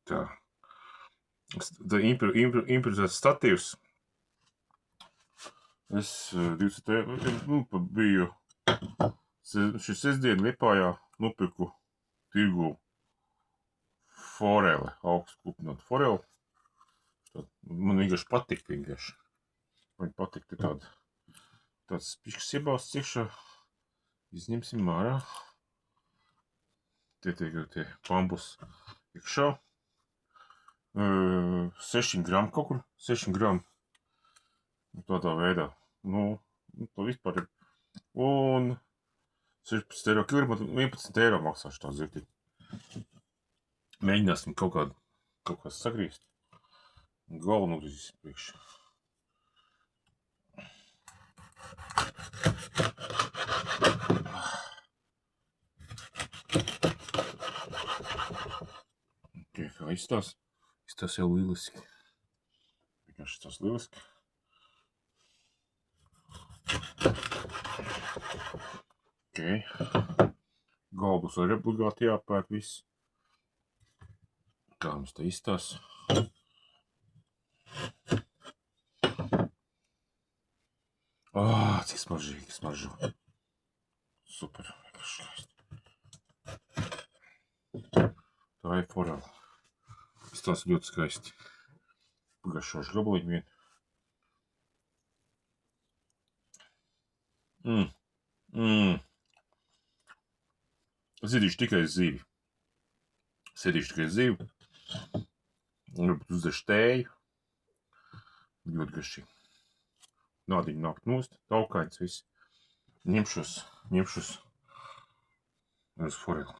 Tā. Improvizēts statīvs. Es 20. biju šis sestdien Liepājā nopirku tirgu foreli, augstu kupinot foreli. Man vienkārši patīk vienkārši. Man patīk te tāds pišķis iebāsts iekšā. Izņemsim ārā. Tie pambus iekšā. 6 gramu kaut kur. 6 gramu. Tādā veidā. To vispār ir. Un 16 eiro kilometru, 11 eiro maksāšu tā zirti. Mēģināsim kaut kā sagrīzt. Galvu nogrīzīsim priekšā. Kā izstās? Izstās jau lieliski. Vienkārši izstās lieliski. Galvus arī obligāti jāpērk viss. Kā mums te izstās? Cik smaržīgi smaržo. Super. Tā ir forela. Izstās ļoti skaisti. Pagaršošu gabaliņu vien. Sēdīšu tikai zivi. Varbūt uzdešu tēju. Ļoti garšīgi. Nādiņu nākt nost, taukains viss. Ņemšos uz foreli.